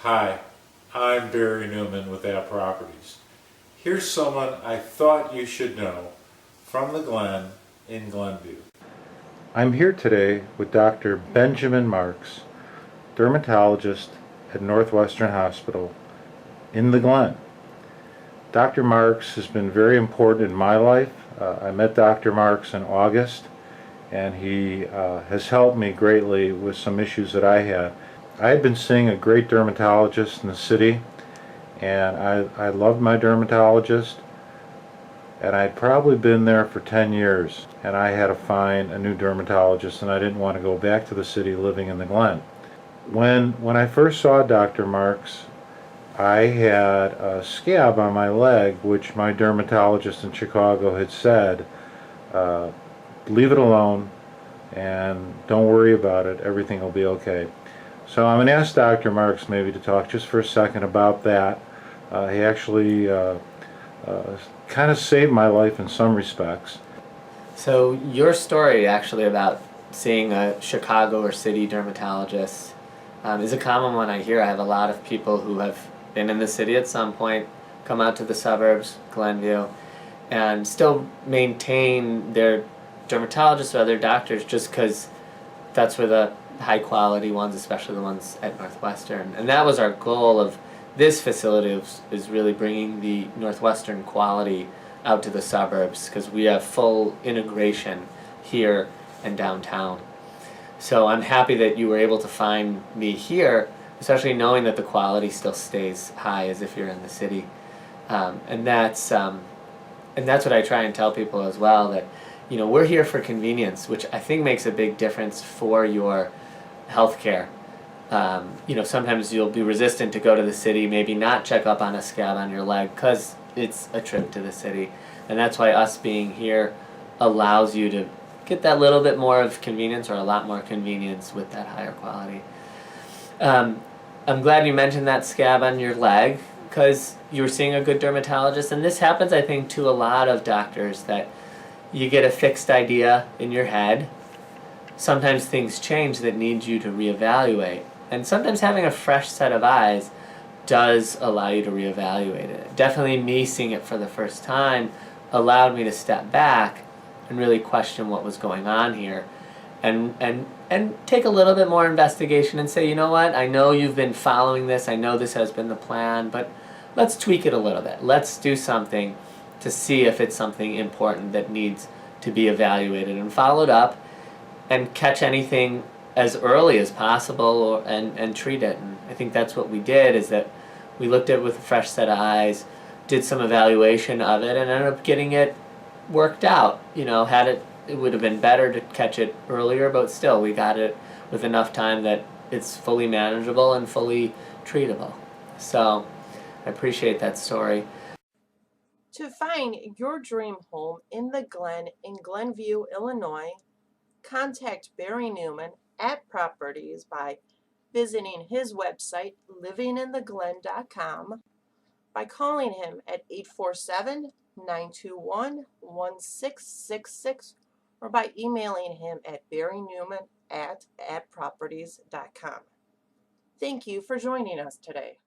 Hi, I'm Barry Newman with At Properties. Here's someone I thought you should know from the Glen in Glenview. I'm here today with Dr. Benjamin Marks, dermatologist at Northwestern Hospital in the Glen. Dr. Marks has been very important in my life. I met Dr. Marks in August, and he has helped me greatly with some issues that I had. I had been seeing a great dermatologist in the city, and I loved my dermatologist, and I'd probably been there for 10 years, and I had to find a new dermatologist, and I didn't want to go back to the city living in the Glen. When I first saw Dr. Marks, I had a scab on my leg, which my dermatologist in Chicago had said, leave it alone and don't worry about it, everything will be okay. So I'm going to ask Dr. Marks maybe to talk just for a second about that. He actually kind of saved my life in some respects. So your story actually about seeing a Chicago or city dermatologist is a common one I hear. I have a lot of people who have been in the city at some point, come out to the suburbs, Glenview, and still maintain their dermatologists or other doctors just because that's where the high quality ones, especially the ones at Northwestern. And that was our goal of this facility, is really bringing the Northwestern quality out to the suburbs, because we have full integration here and downtown. So I'm happy that you were able to find me here, especially knowing that the quality still stays high as if you're in the city. And that's what I try and tell people as well, that we're here for convenience, which I think makes a big difference for your healthcare. Sometimes you'll be resistant to go to the city, maybe not check up on a scab on your leg because it's a trip to the city. And that's why us being here allows you to get that little bit more of convenience, or a lot more convenience, with that higher quality. I'm glad you mentioned that scab on your leg, because you were seeing a good dermatologist. And this happens, I think, to a lot of doctors, that you get a fixed idea in your head. Sometimes things change that need you to reevaluate. And sometimes having a fresh set of eyes does allow you to reevaluate it. Definitely me seeing it for the first time allowed me to step back and really question what was going on here, and take a little bit more investigation and say, you know what, I know you've been following this, I know this has been the plan, but let's tweak it a little bit. Let's do something to see if it's something important that needs to be evaluated and followed up, and catch anything as early as possible, and treat it. And I think that's what we did, is that we looked at it with a fresh set of eyes, did some evaluation of it, and ended up getting it worked out. It would have been better to catch it earlier, but still we got it with enough time that it's fully manageable and fully treatable. So I appreciate that story. To find your dream home in the Glen in Glenview, Illinois, contact Barry Newman at Properties by visiting his website, livingintheglen.com, by calling him at 847-921-1666, or by emailing him at barrynewman@properties.com. Thank you for joining us today.